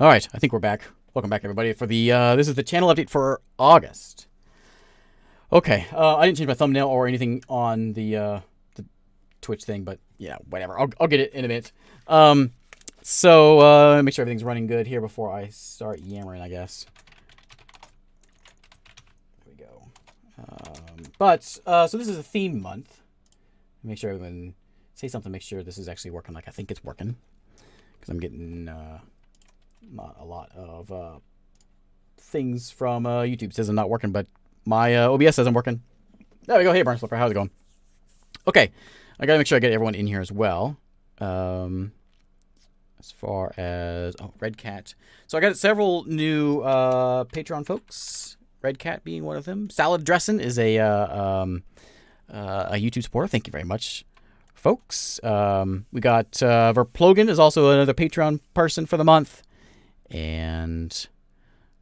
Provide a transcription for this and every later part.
All right, I think we're back. Welcome back, everybody, for the this is the channel update for August. Okay, I didn't change my thumbnail or anything on the Twitch thing, but yeah, whatever. I'll get it in a minute. So make sure everything's running good here before I start yammering, I guess. There we go. So this is a theme month. Make sure everyone say something. Make sure this is actually working like I think it's working, because I'm getting not a lot of things from YouTube says I'm not working, but my OBS says I'm working. There we go. Hey, Burn Slipper, how's it going? Okay, I gotta make sure I get everyone in here as well. As far as Red Cat, so I got several new Patreon folks. Red Cat being one of them. Salad Dressing is a YouTube supporter. Thank you very much, folks. We got Verplogan is also another Patreon person for the month. And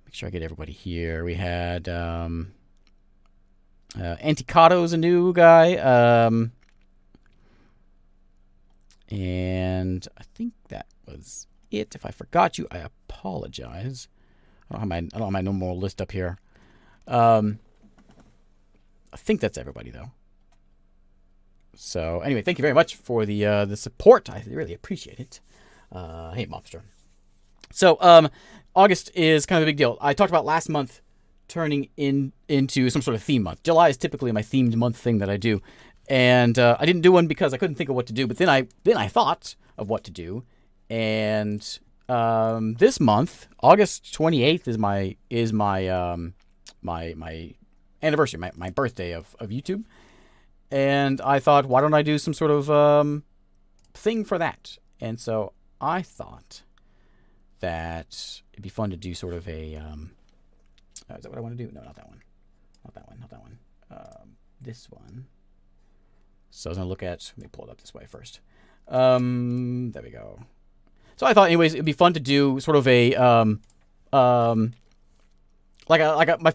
make sure I get everybody here. We had Anticado's a new guy. And I think that was it. If I forgot you, I apologize. I don't have my normal list up here. I think that's everybody though. So anyway, thank you very much for the support. I really appreciate it. Hey, Mobster. So August is kind of a big deal. I talked about last month turning into some sort of theme month. July is typically my themed month thing that I do, and I didn't do one because I couldn't think of what to do. But then I thought of what to do, and this month, August 28th, is my anniversary, my birthday of YouTube. And I thought, why don't I do some sort of thing for that? And so I thought that it'd be fun to do sort of a, is that what I want to do? No, not that one. Not that one, not that one. This one. So I was going to look at, let me pull it up this way first. There we go. So I thought, anyways, it'd be fun to do sort of a, my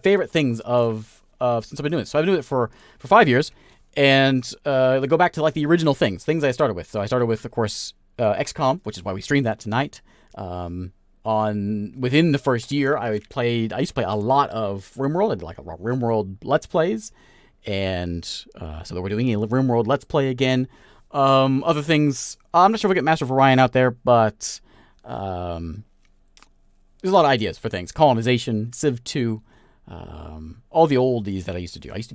favorite things of since I've been doing it. So I've been doing it for 5 years. And go back to like the original things I started with. So I started with, of course, XCOM, which is why we streamed that tonight. Within the first year, I used to play a lot of RimWorld. I did like a RimWorld Let's Plays, and so we're doing a RimWorld Let's Play again. Other things, I'm not sure if we get Master of Orion out there, but there's a lot of ideas for things. Colonization, Civ 2. All the oldies that I used to do. I used to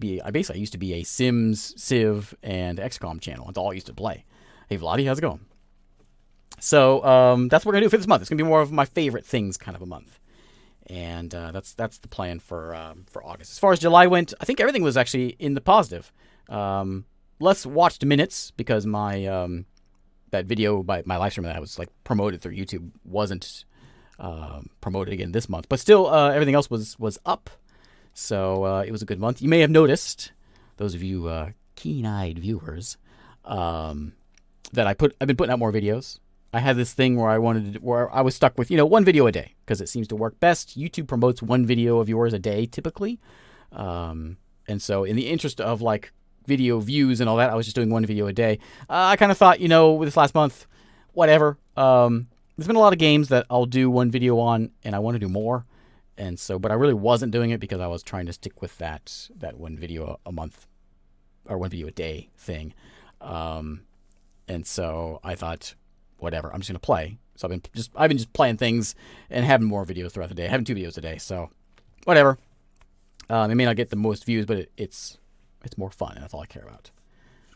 be a Sims, Civ, and XCOM channel. That's all I used to play. Hey, Vladi, how's it going? So that's what we're gonna do for this month. It's gonna be more of my favorite things kind of a month, and that's the plan for August. As far as July went, I think everything was actually in the positive. Less watched minutes because my that video, my live stream that I was like promoted through YouTube wasn't promoted again this month, but still everything else was up. So it was a good month. You may have noticed, those of you keen-eyed viewers, that I've been putting out more videos. I had this thing where I was stuck with one video a day because it seems to work best. YouTube promotes one video of yours a day typically, and so in the interest of like video views and all that, I was just doing one video a day. I kind of thought, with this last month, whatever. There's been a lot of games that I'll do one video on, and I want to do more. And so, but I really wasn't doing it because I was trying to stick with that one video a month or one video a day thing. And so I thought, whatever, I'm just gonna play. So I've been just playing things and having more videos throughout the day, having 2 videos a day. So whatever. It may not get the most views, but it's more fun, and that's all I care about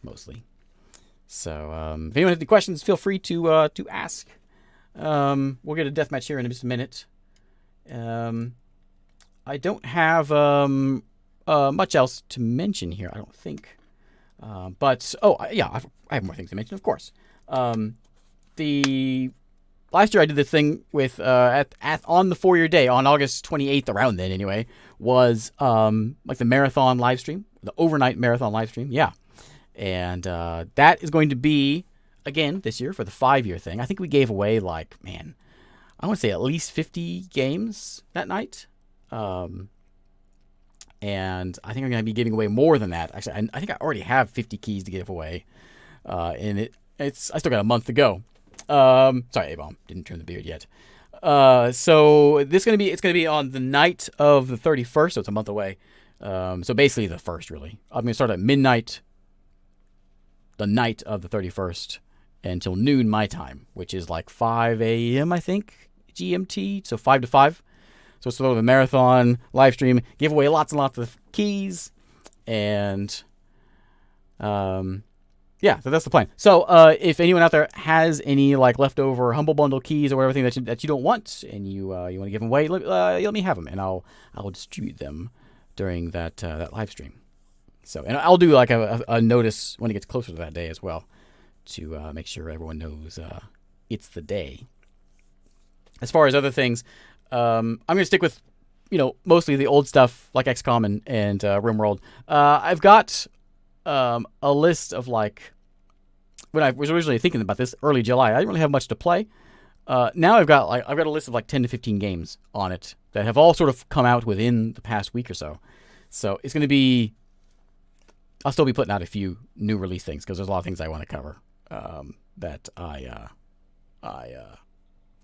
mostly. So if anyone has any questions, feel free to ask. We'll get a deathmatch here in just a minute. I don't have much else to mention here, I don't think. But yeah, I have more things to mention, of course. The last year I did this thing with on the 4-year day on August 28th, around then anyway, was like the marathon live stream, the overnight marathon live stream. Yeah, and that is going to be again this year for the 5-year thing. I think we gave away like, man, I want to say at least 50 games that night. And I think I'm going to be giving away more than that. Actually, I think I already have 50 keys to give away. And I still got a month to go. Sorry, A-Bomb. Didn't trim the beard yet. So it's gonna be on the night of the 31st, so it's a month away. So basically the first, really. I'm gonna start at midnight, the night of the 31st, until noon my time, which is like 5 a.m. I think GMT. So 5 to 5. So it's sort of a marathon live stream, give away lots and lots of keys, and yeah, so that's the plan. So if anyone out there has any like leftover Humble Bundle keys or whatever thing that you don't want and you want to give them away, let me have them, and I'll distribute them during that live stream. So, and I'll do like a notice when it gets closer to that day as well, to make sure everyone knows it's the day. As far as other things, I'm going to stick with, mostly the old stuff like XCOM and RimWorld. I've got a list of like, when I was originally thinking about this early July, I didn't really have much to play. Now I've got a list of like 10 to 15 games on it that have all sort of come out within the past week or so. So it's going to be, I'll still be putting out a few new release things because there's a lot of things I want to cover that I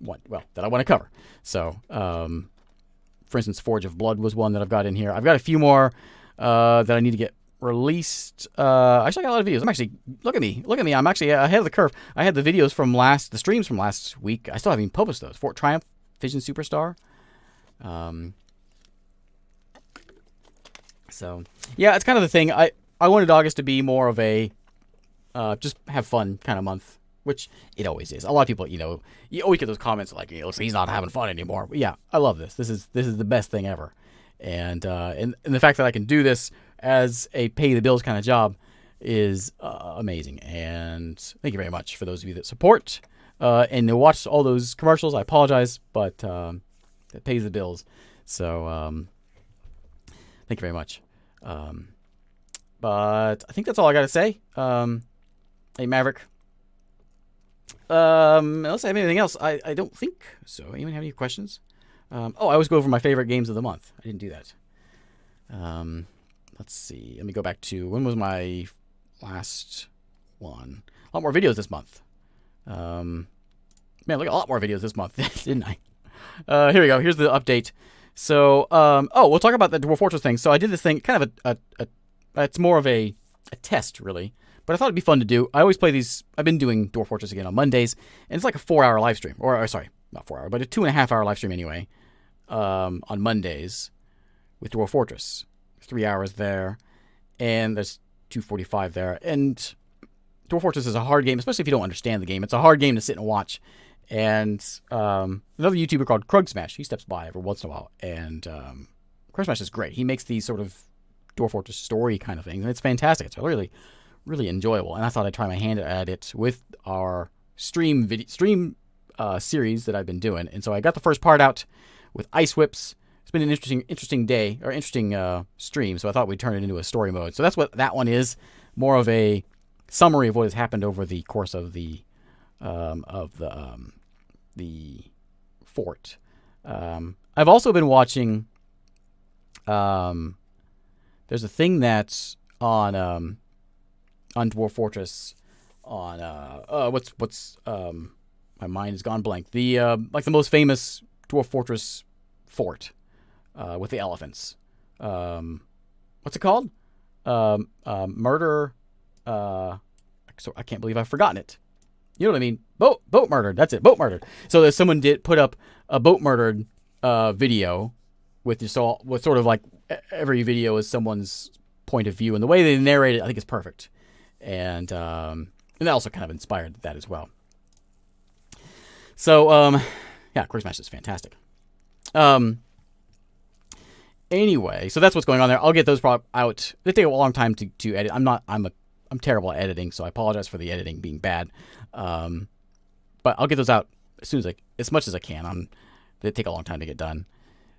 want to cover. So, for instance, Forge of Blood was one that I've got in here. I've got a few more that I need to get released. Actually, I got a lot of videos. I'm actually, look at me. I'm actually ahead of the curve. I had the videos from the streams from last week. I still haven't even published those. Fort Triumph, Vision Superstar. So yeah, it's kind of the thing. I wanted August to be more of a just have fun kind of month, which it always is. A lot of people, you always get those comments like, he's not having fun anymore. But yeah, I love this. This is the best thing ever. And the fact that I can do this as a pay the bills kind of job is amazing. And thank you very much for those of you that support and to watch all those commercials. I apologize, but it pays the bills. So thank you very much. But I think that's all I got to say. Hey, Maverick. Unless I have anything else, I don't think so. Anyone have any questions? I always go over my favorite games of the month. I didn't do that. Let's see. Let me go back to, when was my last one? A lot more videos this month. Man, look, a lot more videos this month, didn't I? Here we go. Here's the update. So, we'll talk about the Dwarf Fortress thing. So I did this thing, kind of it's more of a test, really. But I thought it'd be fun to do. I always play these. I've been doing Dwarf Fortress again on Mondays, and it's like a 4-hour live stream. Or sorry, not 4 hour, but a 2.5-hour live stream anyway. On Mondays with Dwarf Fortress. 3 hours there, and there's 2:45 there. And Dwarf Fortress is a hard game, especially if you don't understand the game. It's a hard game to sit and watch. And another YouTuber called Krug Smash, he steps by every once in a while, and Krug Smash is great. He makes these sort of Dwarf Fortress story kind of things, and it's fantastic. It's really, really enjoyable. And I thought I'd try my hand at it with our stream series that I've been doing. And so I got the first part out with Ice Whips. It's been an interesting day, or interesting stream, so I thought we'd turn it into a story mode. So that's what that one is, more of a summary of what has happened over the course of the fort. I've also been watching. There's a thing that's on Dwarf Fortress on what's my mind has gone blank. The like the most famous Dwarf Fortress fort. With the elephants. What's it called? Murder. So I can't believe I've forgotten it. You know what I mean? Boat murdered. That's it. Boat murdered. So that someone did put up a boat murdered video with sort of like every video is someone's point of view, and the way they narrate it, I think, is perfect. And that also kind of inspired that as well. So yeah, Quick Smash is fantastic. Anyway, so that's what's going on there. I'll get those out. They take a long time to edit. I'm terrible at editing, so I apologize for the editing being bad. But I'll get those out as much as I can. They take a long time to get done.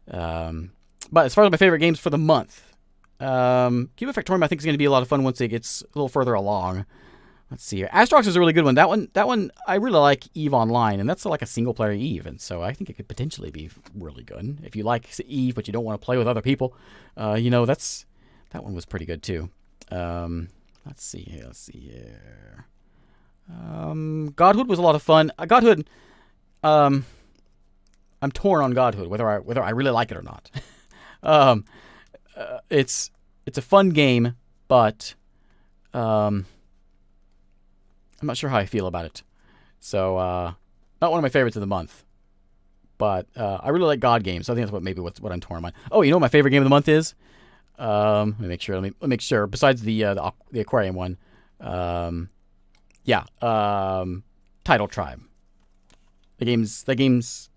But as far as my favorite games for the month, Cuba Factorium I think is going to be a lot of fun once it gets a little further along. Let's see here. Astrox is a really good one. That one I really like EVE Online, and that's like a single player EVE, and so I think it could potentially be really good. If you like EVE but you don't want to play with other people, that one was pretty good too. Let's see here. Godhood was a lot of fun. Godhood, I'm torn on godhood, whether I really like it or not. um, it's a fun game, but I'm not sure how I feel about it. So not one of my favorites of the month. But I really like God games, so I think that's what I'm torn on. Oh, you know what my favorite game of the month is? Let me make sure. Besides the aquarium one, Title Tribe. The game's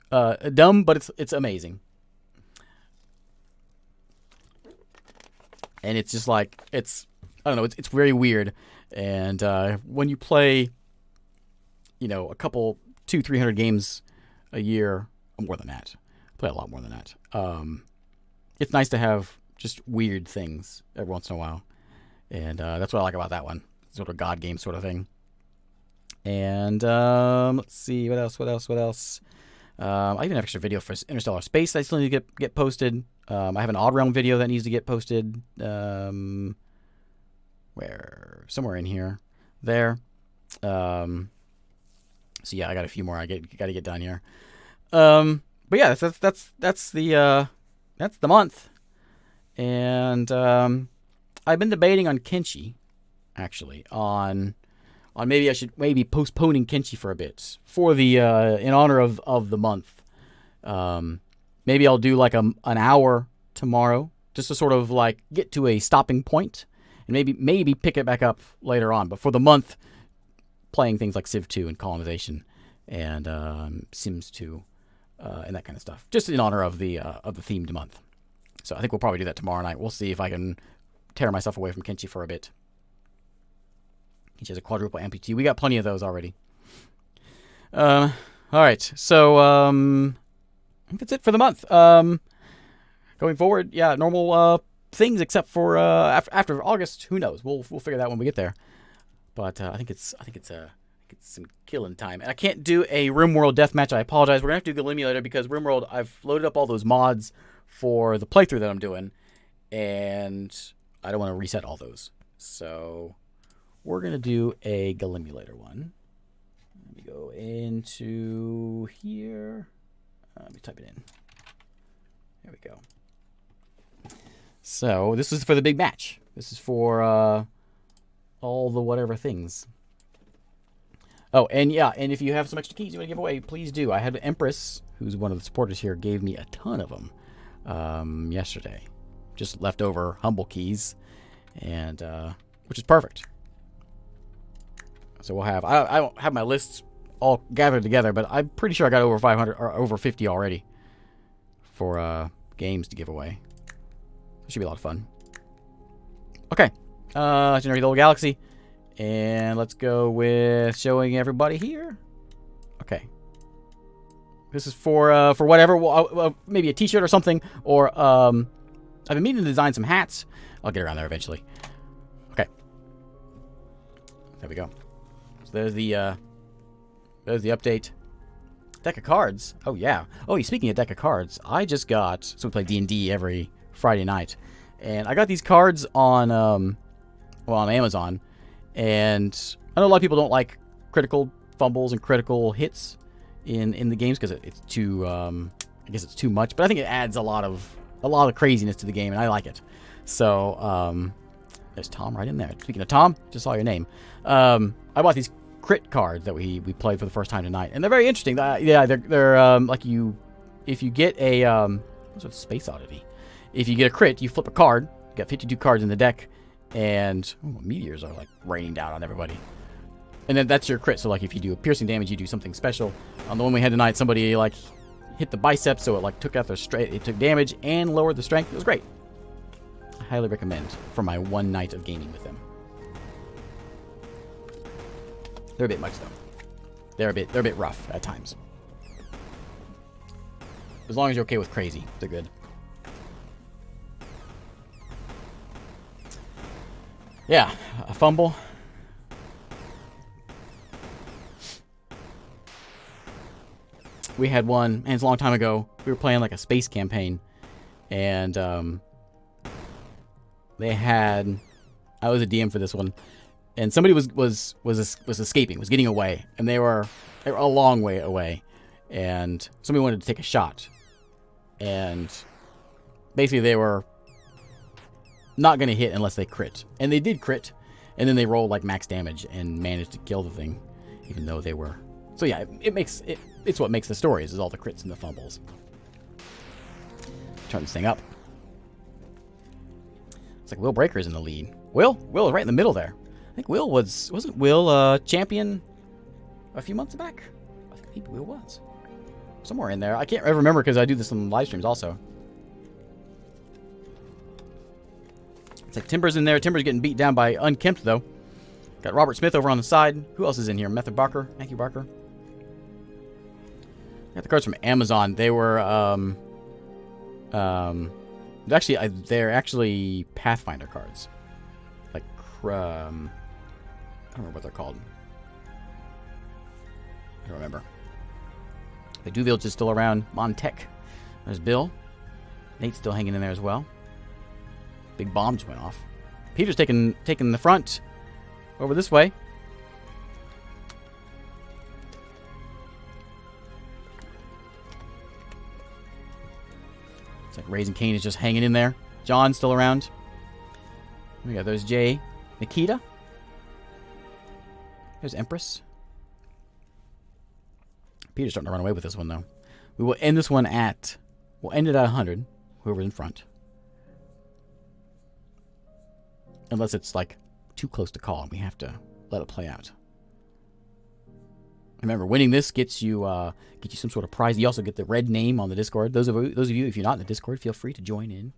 dumb, but it's amazing. And it's just like I don't know. It's very weird. And when you play, a couple 200-300 games a year. More than that. Play a lot more than that. It's nice to have just weird things every once in a while. And that's what I like about that one. Sort of God game sort of thing. And let's see. What else? I even have extra video for Interstellar Space that I still need to get posted. I have an Odd Realm video that needs to get posted. Somewhere in here. There. So yeah, I got a few more I got to get done here. But yeah, that's the month, and I've been debating on Kenshi, actually, on maybe I should postponing Kenshi for a bit for the in honor of the month. Maybe I'll do like an hour tomorrow just to sort of like get to a stopping point, and maybe pick it back up later on. But for the month, playing things like Civ 2 and Colonization and Sims 2. And that kind of stuff, just in honor of the themed month. So I think we'll probably do that tomorrow night. We'll see if I can tear myself away from Kenshi for a bit. Kenshi has a quadruple amputee. We got plenty of those already. All right, so I think that's it for the month. Going forward, yeah, normal things except for after August. Who knows? We'll figure that out when we get there. But I think it's some killing time. And I can't do a RimWorld deathmatch. I apologize. We're going to have to do Galimulator because RimWorld, I've loaded up all those mods for the playthrough that I'm doing, and I don't want to reset all those. So we're going to do a Galimulator one. Let me go into here. Let me type it in. There we go. So this is for the big match. This is for all the whatever things. Oh, and yeah, and if you have some extra keys you want to give away, please do. I had Empress, who's one of the supporters here, gave me a ton of them yesterday. Just leftover humble keys, and which is perfect. So we'll have, I don't have my lists all gathered together, but I'm pretty sure I got over 500 or over 50 already for games to give away. It should be a lot of fun. Okay, Legendary Little Galaxy. And let's go with showing everybody here. Okay. This is for whatever, maybe a t-shirt or something, or I've been meaning to design some hats. I'll get around there eventually. Okay. There we go. So there's the update. Deck of cards. Oh yeah. Oh, speaking of deck of cards, I just got, so we play D&D every Friday night, and I got these cards on on Amazon. And I know a lot of people don't like critical fumbles and critical hits in the games because it's too I guess it's too much. But I think it adds a lot of craziness to the game, and I like it. So there's Tom right in there. Speaking of Tom, just saw your name. I bought these crit cards that we played for the first time tonight, and they're very interesting. Yeah, they're like if you get a what's with Space Oddity? If you get a crit, you flip a card. You got 52 cards in the deck. And meteors are like raining down on everybody. And then that's your crit. So like if you do piercing damage, you do something special. On the one we had tonight, somebody like hit the biceps, so it like took out their strength. It took damage and lowered the strength. It was great. I highly recommend for my one night of gaming with them. They're a bit much though. They're a bit rough at times. As long as you're okay with crazy, they're good. Yeah, a fumble. We had one, and it's a long time ago. We were playing like a space campaign, and they had. I was a DM for this one, and somebody was escaping, was getting away, and they were a long way away, and somebody wanted to take a shot. And basically they were not going to hit unless they crit. And they did crit, and then they rolled like max damage and managed to kill the thing, even though they were... So yeah, it's what makes the stories, is all the crits and the fumbles. Turn this thing up. It's like Will Breaker's in the lead. Will is right in the middle there. I think Will wasn't Will champion a few months back? I think Will was. Somewhere in there. I can't remember because I do this on live streams also. It's like Timber's in there. Timber's getting beat down by Unkempt, though. Got Robert Smith over on the side. Who else is in here? Matthew Barker. Got the cards from Amazon. They were, actually, they're actually Pathfinder cards. Like, I don't remember what they're called. I don't remember. The Duville is still around. Montec. There's Bill. Nate's still hanging in there as well. Big bombs went off. Peter's taking the front over this way. It's like Raising Cane is just hanging in there. John's still around. We got there's Jay. Nikita. There's Empress. Peter's starting to run away with this one, though. We will end this one at... We'll end it at 100. Whoever's in front. Unless it's, like, too close to call and we have to let it play out. Remember, winning this gets you some sort of prize. You also get the red name on the Discord. Those of you, if you're not in the Discord, feel free to join in.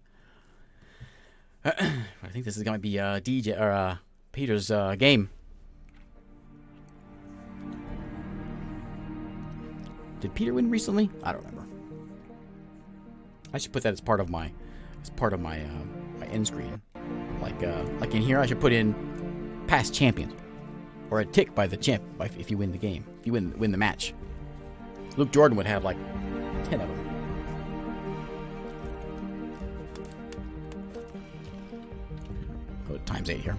I think this is going to be DJ or Peter's game. Did Peter win recently? I don't remember. I should put that as part of my my end screen. Like in here, I should put in past champions or a tick by the champ if you win the game, if you win the match. Luke Jordan would have like 10 of them. Go to ×8 here.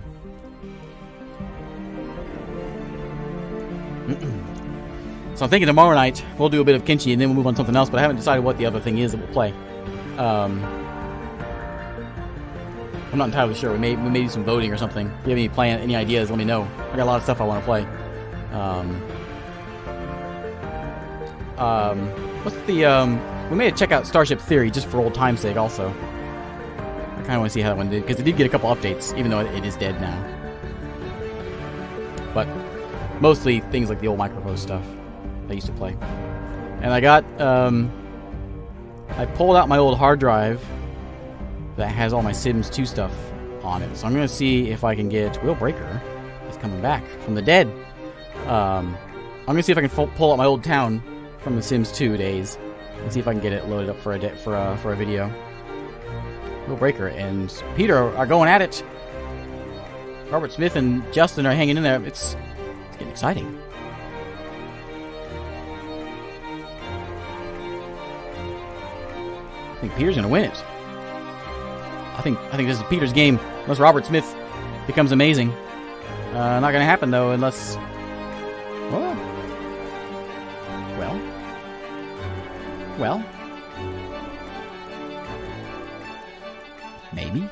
So I'm thinking tomorrow night we'll do a bit of Kenshi and then we'll move on to something else, but I haven't decided what the other thing is that we'll play. I'm not entirely sure. We may do some voting or something. If you have any ideas, let me know. I got a lot of stuff I want to play. We may check out Starship Theory just for old time's sake also. I kind of want to see how that one did, because it did get a couple updates, even though it is dead now. But mostly things like the old Micropost stuff I used to play. And I got, I pulled out my old hard drive that has all my Sims 2 stuff on it. So I'm going to see if I can get... Will Breaker is coming back from the dead. I'm going to see if I can pull out my old town from the Sims 2 days and see if I can get it loaded up for a video. Will Breaker and Peter are going at it. Robert Smith and Justin are hanging in there. It's getting exciting. I think Peter's going to win it. I think this is Peter's game, unless Robert Smith becomes amazing. Not going to happen, though, unless... Well. Maybe.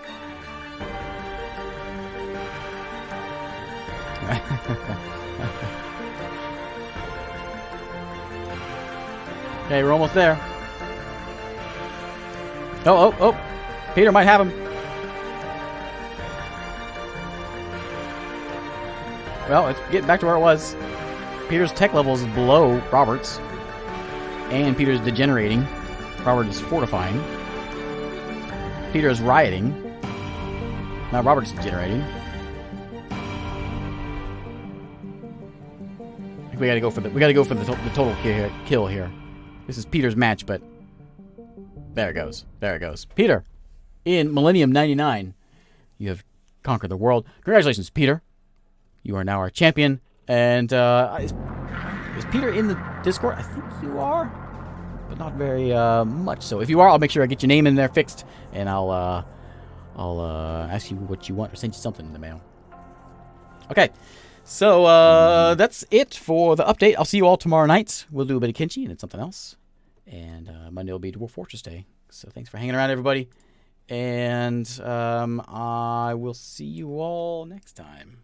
Okay, we're almost there. Oh. Peter might have him. Well, it's getting back to where it was. Peter's tech level is below Robert's. And Peter's degenerating. Robert is fortifying. Peter is rioting. Now Robert's degenerating. I think we gotta go for the total kill here. This is Peter's match, but there it goes. Peter, in Millennium 99, you have conquered the world. Congratulations, Peter. You are now our champion. And is Peter in the Discord? I think you are, but not very much. So if you are, I'll make sure I get your name in there fixed, and I'll ask you what you want or send you something in the mail. Okay, So that's it for the update. I'll see you all tomorrow night. We'll do a bit of Kenshi and then something else. And Monday will be Dwarf Fortress Day. So thanks for hanging around, everybody. And I will see you all next time.